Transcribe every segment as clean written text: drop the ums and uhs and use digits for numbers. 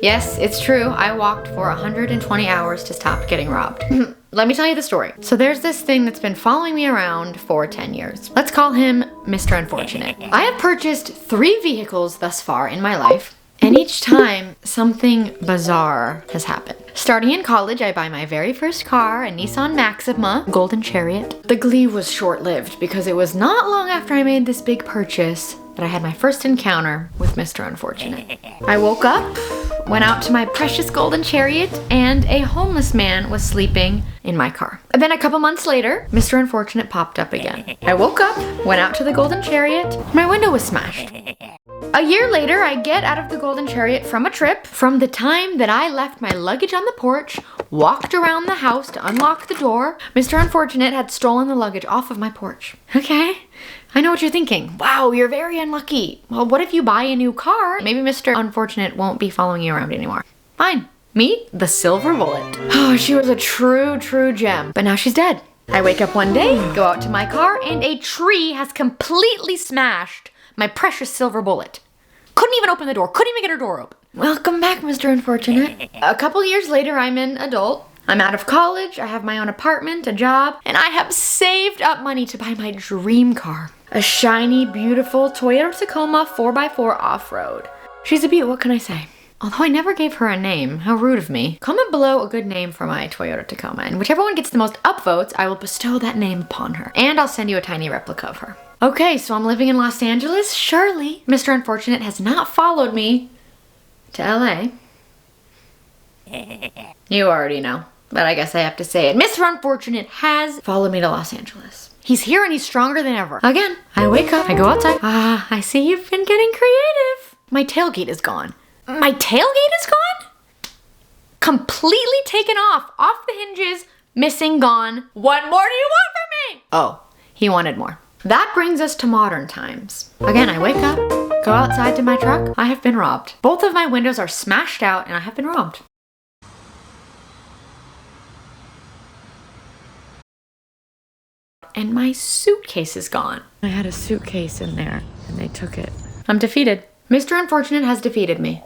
Yes, it's true. I walked for 120 hours to stop getting robbed. Let me tell you the story. So there's this thing that's been following me around for 10 years. Let's call him Mr. Unfortunate. I have purchased 3 vehicles thus far in my life, and each time something bizarre has happened. Starting in college, I buy my very first car, a Nissan Maxima Golden Chariot. The glee was short-lived because it was not long after I made this big purchase that I had my first encounter with Mr. Unfortunate. I woke up, went out to my precious Golden Chariot, and a homeless man was sleeping in my car. And then a couple months later, Mr. Unfortunate popped up again. I woke up, went out to the Golden Chariot, my window was smashed. A year later, I get out of the Golden Chariot from a trip. From the time that I left my luggage on the porch, walked around the house to unlock the door, Mr. Unfortunate had stolen the luggage off of my porch. Okay, I know what you're thinking. Wow, you're very unlucky. Well, what if you buy a new car? Maybe Mr. Unfortunate won't be following you around anymore. Fine. Meet the silver bullet. Oh, she was a true gem. But now she's dead. I wake up one day, go out to my car, and a tree has completely smashed my precious silver bullet. Couldn't even open the door. Couldn't even get her door open. Welcome back, Mr. Unfortunate. A couple years later, I'm an adult. I'm out of college, I have my own apartment, a job, and I have saved up money to buy my dream car. A shiny, beautiful Toyota Tacoma 4x4 off-road. She's a beaut, what can I say? Although I never gave her a name, how rude of me. Comment below a good name for my Toyota Tacoma, and whichever one gets the most upvotes, I will bestow that name upon her. And I'll send you a tiny replica of her. Okay, so I'm living in Los Angeles. Surely, Mr. Unfortunate has not followed me to LA. You already know, but I guess I have to say it. Mr. Unfortunate has followed me to Los Angeles. He's here and he's stronger than ever. Again, I wake up, I go outside. I see you've been getting creative. My tailgate is gone. My tailgate is gone? Completely taken off the hinges, missing, gone. What more do you want from me? Oh, he wanted more. That brings us to modern times. Again, I wake up, go outside to my truck. I have been robbed. Both of my windows are smashed out and I have been robbed. And my suitcase is gone. I had a suitcase in there and they took it. I'm defeated. Mr. Unfortunate has defeated me.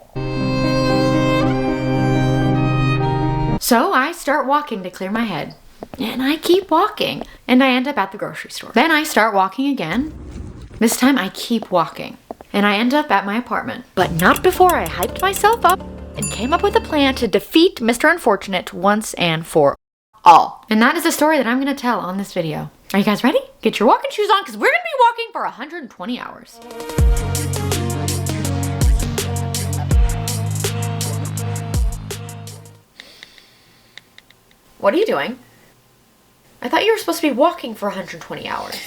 So I start walking to clear my head. And I keep walking. And I end up at the grocery store. Then I start walking again. This time I keep walking. And I end up at my apartment. But not before I hyped myself up and came up with a plan to defeat Mr. Unfortunate once and for all. And that is the story that I'm going to tell on this video. Are you guys ready? Get your walking shoes on because we're going to be walking for 120 hours. What are you doing? I thought you were supposed to be walking for 120 hours.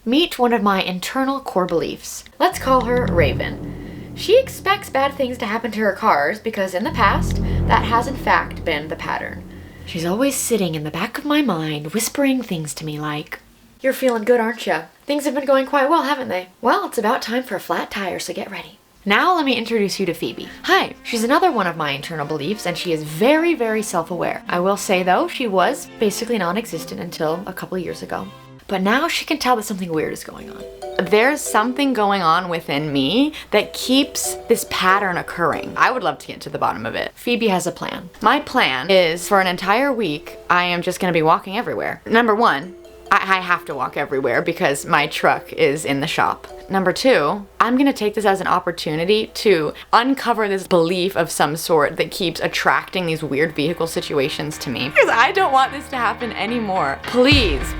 Meet one of my internal core beliefs. Let's call her Raven. She expects bad things to happen to her cars because in the past, that has in fact been the pattern. She's always sitting in the back of my mind, whispering things to me like, "You're feeling good, aren't you? Things have been going quite well, haven't they? Well, it's about time for a flat tire, so get ready." Now let me introduce you to Phoebe. Hi, she's another one of my internal beliefs and she is very self-aware. I will say though, she was basically non-existent until a couple years ago. But now she can tell that something weird is going on. There's something going on within me that keeps this pattern occurring. I would love to get to the bottom of it. Phoebe has a plan. My plan is for an entire week, I am just gonna be walking everywhere. Number one, I have to walk everywhere because my truck is in the shop. Number two, I'm gonna take this as an opportunity to uncover this belief of some sort that keeps attracting these weird vehicle situations to me. Because I don't want this to happen anymore. Please.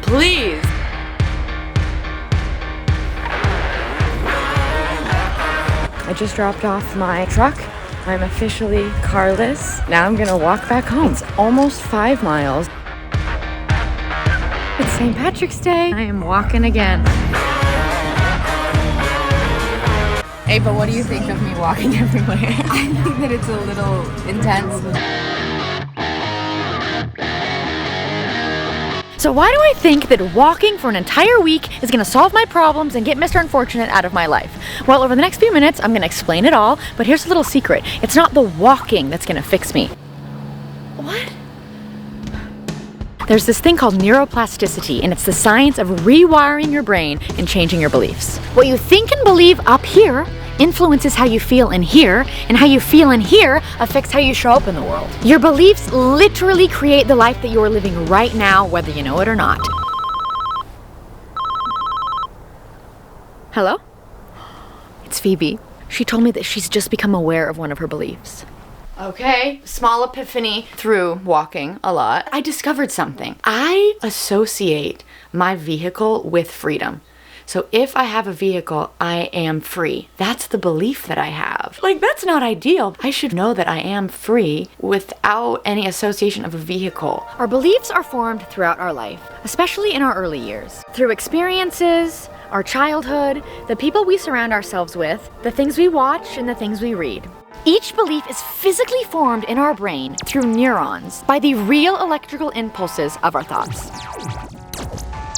I just dropped off my truck. I'm officially carless. Now I'm gonna walk back home. It's almost 5 miles. It's St. Patrick's Day. I am walking again. Hey, but what do you think of me walking everywhere? I think that it's a little intense. So why do I think that walking for an entire week is gonna solve my problems and get Mr. Unfortunate out of my life? Well, over the next few minutes, I'm gonna explain it all, but here's a little secret. It's not the walking that's gonna fix me. What? There's this thing called neuroplasticity, and it's the science of rewiring your brain and changing your beliefs. What you think and believe up here influences how you feel in here, and how you feel in here affects how you show up in the world. Your beliefs literally create the life that you are living right now, whether you know it or not. Hello? It's Phoebe. She told me that she's just become aware of one of her beliefs. Okay, small epiphany through walking a lot. I discovered something. I associate my vehicle with freedom. So if I have a vehicle, I am free. That's the belief that I have. Like, that's not ideal. I should know that I am free without any association of a vehicle. Our beliefs are formed throughout our life, especially in our early years. Through experiences, our childhood, the people we surround ourselves with, the things we watch, and the things we read. Each belief is physically formed in our brain through neurons by the real electrical impulses of our thoughts.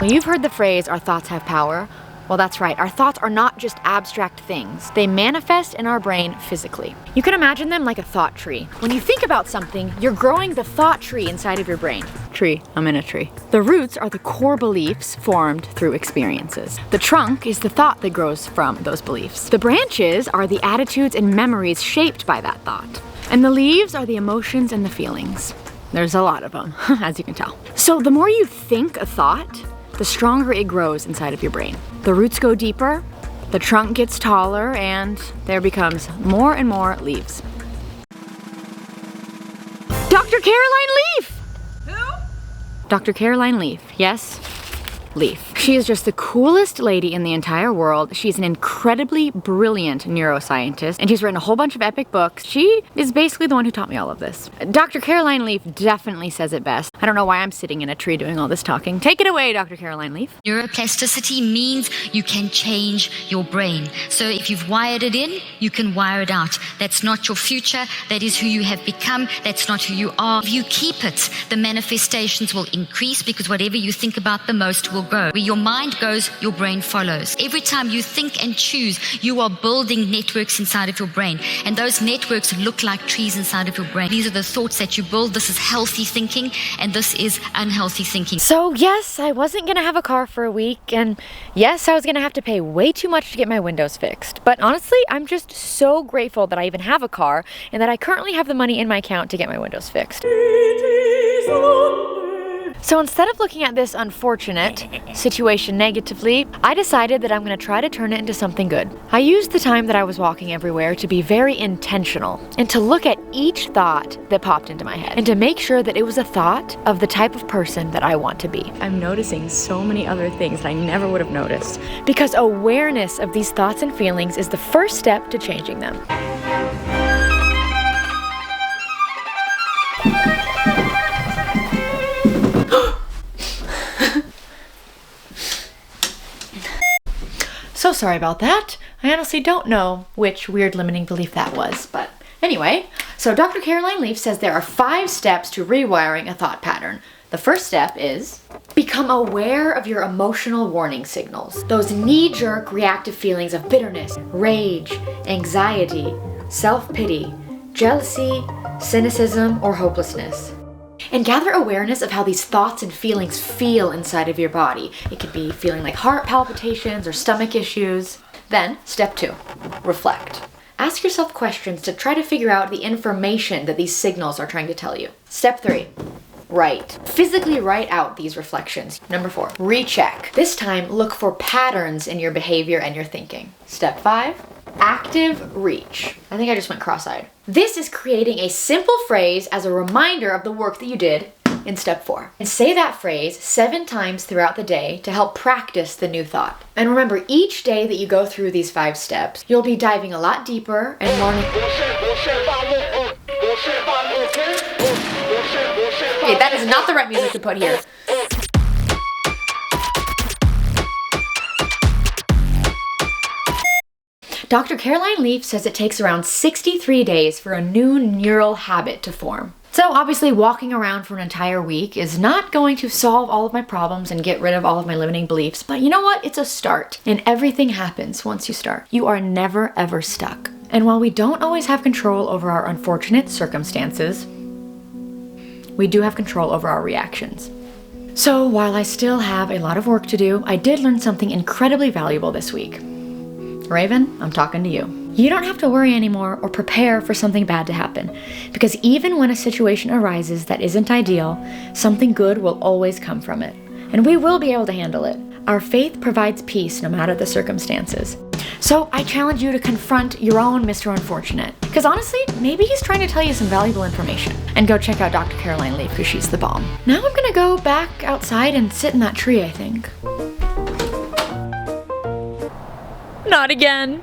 Well, you've heard the phrase, our thoughts have power. Well, that's right. Our thoughts are not just abstract things. They manifest in our brain physically. You can imagine them like a thought tree. When you think about something, you're growing the thought tree inside of your brain. Tree, I'm in a tree. The roots are the core beliefs formed through experiences. The trunk is the thought that grows from those beliefs. The branches are the attitudes and memories shaped by that thought. And the leaves are the emotions and the feelings. There's a lot of them, as you can tell. So the more you think a thought, the stronger it grows inside of your brain. The roots go deeper, the trunk gets taller, and there becomes more and more leaves. Dr. Caroline Leaf! Who? Dr. Caroline Leaf, yes, Leaf. She is just the coolest lady in the entire world. She's an incredibly brilliant neuroscientist, and she's written a whole bunch of epic books. She is basically the one who taught me all of this. Dr. Caroline Leaf definitely says it best. I don't know why I'm sitting in a tree doing all this talking. Take it away, Dr. Caroline Leaf. Neuroplasticity means you can change your brain. So if you've wired it in, you can wire it out. That's not your future. That is who you have become. That's not who you are. If you keep it, the manifestations will increase because whatever you think about the most will grow. Where your mind goes, your brain follows. Every time you think and choose, you are building networks inside of your brain. And those networks look like trees inside of your brain. These are the thoughts that you build. This is healthy thinking, and this is unhealthy thinking. So yes, I wasn't gonna have a car for a week, and yes, I was gonna have to pay way too much to get my windows fixed. But honestly, I'm just so grateful that I even have a car, and that I currently have the money in my account to get my windows fixed. So instead of looking at this unfortunate situation negatively, I decided that I'm going to try to turn it into something good. I used the time that I was walking everywhere to be very intentional and to look at each thought that popped into my head and to make sure that it was a thought of the type of person that I want to be. I'm noticing so many other things that I never would have noticed because awareness of these thoughts and feelings is the first step to changing them. So sorry about that. I honestly don't know which weird limiting belief that was, but anyway. So Dr. Caroline Leaf says there are 5 steps to rewiring a thought pattern. The first step is become aware of your emotional warning signals. Those knee-jerk reactive feelings of bitterness, rage, anxiety, self-pity, jealousy, cynicism, or hopelessness. And gather awareness of how these thoughts and feelings feel inside of your body. It could be feeling like heart palpitations or stomach issues. Then, step 2, reflect. Ask yourself questions to try to figure out the information that these signals are trying to tell you. Step 3, write. Physically write out these reflections. Number 4, recheck. This time, look for patterns in your behavior and your thinking. Step 5, active reach. I think I just went cross-eyed. This is creating a simple phrase as a reminder of the work that you did in step 4. And say that phrase 7 times throughout the day to help practice the new thought. And remember, each day that you go through these 5 steps, you'll be diving a lot deeper and learning. Okay, that is not the right music to put here. Dr. Caroline Leaf says it takes around 63 days for a new neural habit to form. So obviously walking around for an entire week is not going to solve all of my problems and get rid of all of my limiting beliefs, but you know what? It's a start. And everything happens once you start. You are never ever stuck. And while we don't always have control over our unfortunate circumstances, we do have control over our reactions. So while I still have a lot of work to do, I did learn something incredibly valuable this week. Raven, I'm talking to you. You don't have to worry anymore or prepare for something bad to happen, because even when a situation arises that isn't ideal, something good will always come from it, and we will be able to handle it. Our faith provides peace no matter the circumstances. So I challenge you to confront your own Mr. Unfortunate, because honestly, maybe he's trying to tell you some valuable information. And go check out Dr. Caroline Leaf, because she's the bomb. Now I'm gonna go back outside and sit in that tree, I think. Not again.